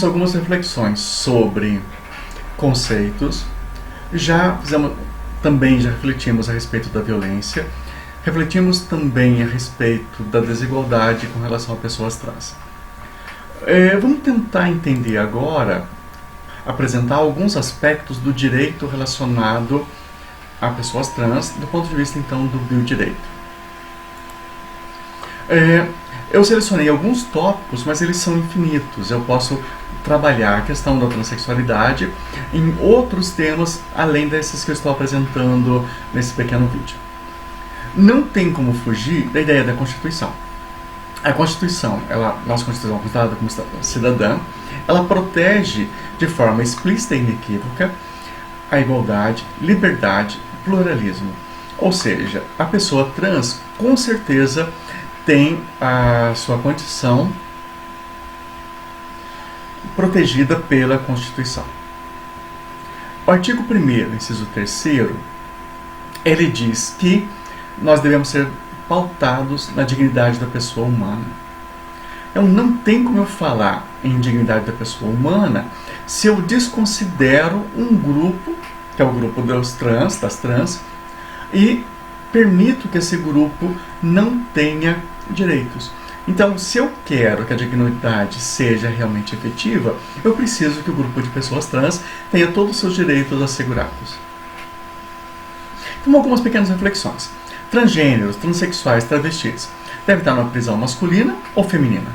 algumas reflexões sobre conceitos, também já refletimos a respeito da violência, refletimos também a respeito da desigualdade com relação a pessoas trans. Vamos tentar entender agora, apresentar alguns aspectos do direito relacionado a pessoas trans, do ponto de vista então do biodireito. Eu selecionei alguns tópicos, mas eles são infinitos. Eu posso trabalhar a questão da transexualidade em outros temas, além desses que eu estou apresentando nesse pequeno vídeo. Não tem como fugir da ideia da Constituição. A Constituição, nossa Constituição considerada como cidadã, ela protege de forma explícita e inequívoca a igualdade, liberdade e pluralismo. Ou seja, a pessoa trans, com certeza, tem a sua condição protegida pela Constituição. O artigo 1º, inciso 3º, ele diz que nós devemos ser pautados na dignidade da pessoa humana. Então não tem como eu falar em dignidade da pessoa humana se eu desconsidero um grupo, que é o grupo das trans, e permito que esse grupo não tenha direitos. Então, se eu quero que a dignidade seja realmente efetiva, eu preciso que o grupo de pessoas trans tenha todos os seus direitos assegurados. Então, algumas pequenas reflexões. Transgêneros, transexuais, travestis devem estar numa prisão masculina ou feminina?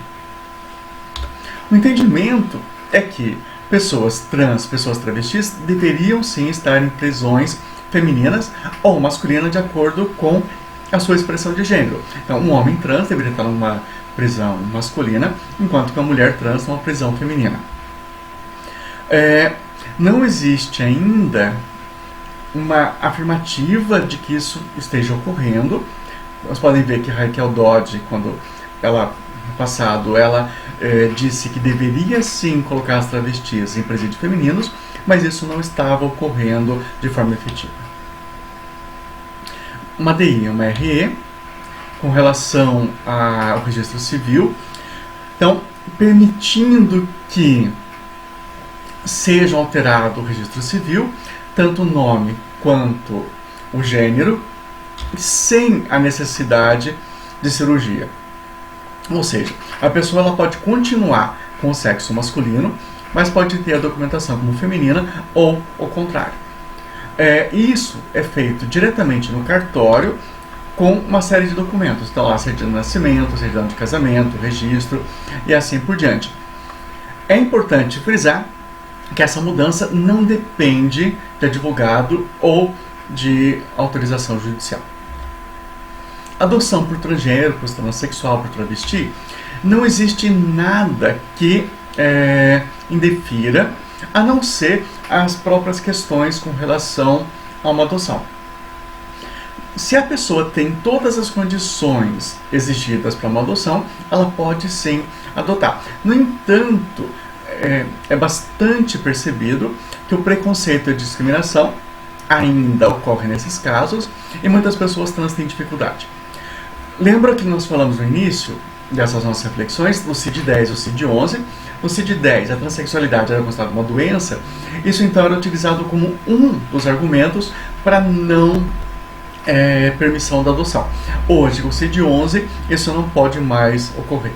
O entendimento é que pessoas trans, pessoas travestis deveriam sim estar em prisões femininas ou masculinas de acordo com a sua expressão de gênero. Então, um homem trans deveria estar numa prisão masculina, enquanto que uma mulher trans numa prisão feminina. Não existe ainda uma afirmativa de que isso esteja ocorrendo. Nós podem ver que Raquel Dodge, quando ela, no passado, ela disse que deveria sim colocar as travestis em presídios femininos, mas isso não estava ocorrendo de forma efetiva. Uma DI, uma RE, com relação ao registro civil, então, permitindo que seja alterado o registro civil, tanto o nome quanto o gênero, sem a necessidade de cirurgia. Ou seja, a pessoa ela pode continuar com o sexo masculino, mas pode ter a documentação como feminina ou o contrário. Isso é feito diretamente no cartório com uma série de documentos. Então, lá, certidão de nascimento, certidão de casamento, registro e assim por diante. É importante frisar que essa mudança não depende de advogado ou de autorização judicial. Adoção por transgênero, por transexual, por travesti, não existe nada que indefira, a não ser as próprias questões com relação a uma adoção. Se a pessoa tem todas as condições exigidas para uma adoção, ela pode sim adotar. No entanto, é bastante percebido que o preconceito e a discriminação ainda ocorre nesses casos e muitas pessoas trans têm dificuldade. Lembra que nós falamos no início dessas nossas reflexões do CID-10 e o CID-11? No CID-10, a transexualidade era considerada uma doença. Isso então era utilizado como um dos argumentos para não permissão da adoção. Hoje, com o CID-11, isso não pode mais ocorrer.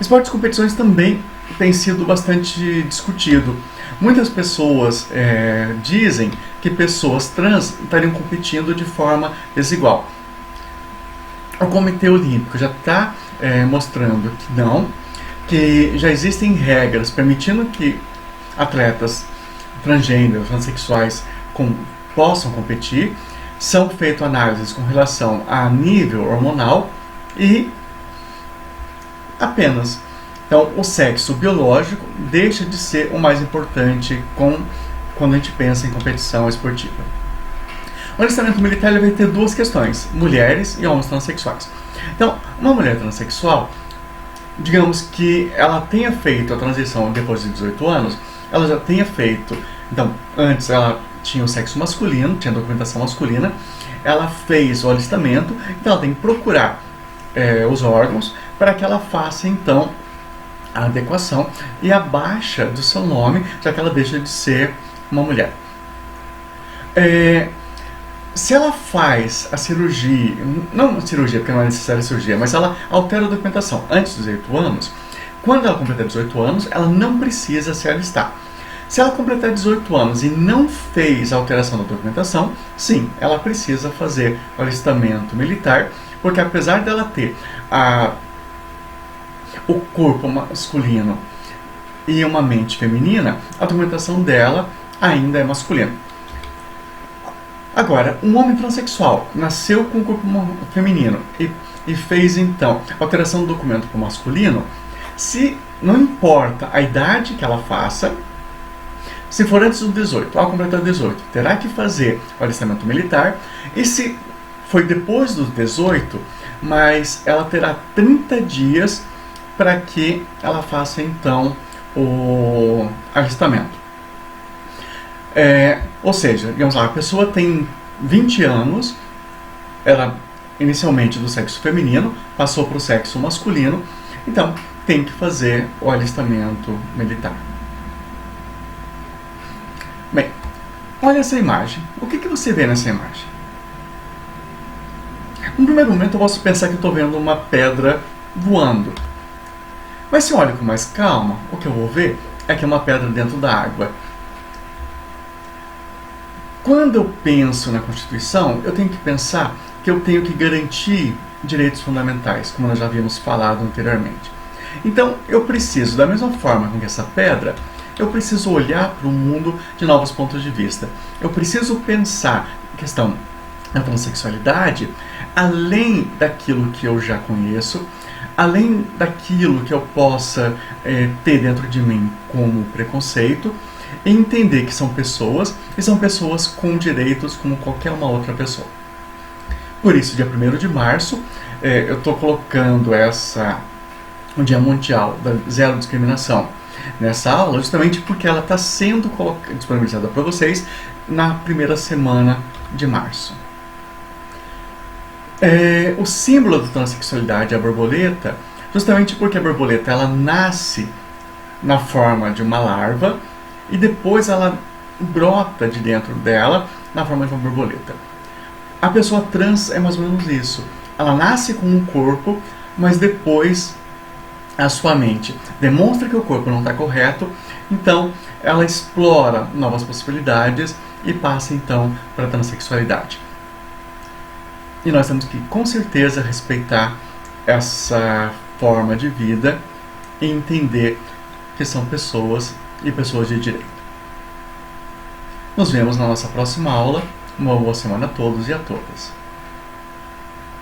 Esportes e competições também tem sido bastante discutido. Muitas pessoas dizem que pessoas trans estariam competindo de forma desigual. O Comitê Olímpico já está mostrando que não, que já existem regras permitindo que atletas transgêneros, transexuais possam competir. São feitas análises com relação a nível hormonal e apenas. Então, o sexo biológico deixa de ser o mais importante quando a gente pensa em competição esportiva. O alistamento militar ele vai ter duas questões: mulheres e homens transexuais. Então, uma mulher transexual, digamos que ela tenha feito a transição depois de 18 anos, ela já tenha feito. Então, antes ela tinha o sexo masculino, tinha a documentação masculina, ela fez o alistamento, então ela tem que procurar os órgãos para que ela faça então a adequação e a baixa do seu nome, já que ela deixa de ser uma mulher. Se ela faz a cirurgia, não a cirurgia, porque não é necessária a cirurgia, mas ela altera a documentação antes dos 18 anos, quando ela completar 18 anos, ela não precisa se alistar. Se ela completar 18 anos e não fez a alteração da documentação, sim, ela precisa fazer o alistamento militar, porque apesar dela ter o corpo masculino e uma mente feminina, a documentação dela ainda é masculina. Agora, um homem transexual nasceu com o corpo feminino e fez então a alteração do documento para o masculino, se não importa a idade que ela faça, se for antes dos 18, ao completar 18, terá que fazer o alistamento militar, e se foi depois dos 18, mas ela terá 30 dias para que ela faça então o alistamento. Ou seja, digamos lá, a pessoa tem 20 anos, ela inicialmente do sexo feminino, passou para o sexo masculino, então tem que fazer o alistamento militar. Bem, olha essa imagem. O que você vê nessa imagem? No primeiro momento eu posso pensar que eu estou vendo uma pedra voando. Mas se eu olho com mais calma, o que eu vou ver é que é uma pedra dentro da água. Quando eu penso na Constituição, eu tenho que pensar que eu tenho que garantir direitos fundamentais, como nós já havíamos falado anteriormente. Então, eu preciso, da mesma forma com que essa pedra, eu preciso olhar para o mundo de novos pontos de vista. Eu preciso pensar a questão da transexualidade além daquilo que eu já conheço, além daquilo que eu possa ter dentro de mim como preconceito, e entender que são pessoas, e são pessoas com direitos como qualquer uma outra pessoa. Por isso, dia 1º de março, eu estou colocando o Dia Mundial da Zero Discriminação nessa aula, justamente porque ela está sendo disponibilizada para vocês na primeira semana de março. O símbolo da transexualidade é a borboleta, justamente porque a borboleta ela nasce na forma de uma larva e depois ela brota de dentro dela na forma de uma borboleta. A pessoa trans é mais ou menos isso. Ela nasce com um corpo, mas depois a sua mente demonstra que o corpo não está correto, então ela explora novas possibilidades e passa então para a transexualidade. E nós temos que, com certeza, respeitar essa forma de vida e entender que são pessoas e pessoas de direito. Nos vemos na nossa próxima aula. Uma boa semana a todos e a todas.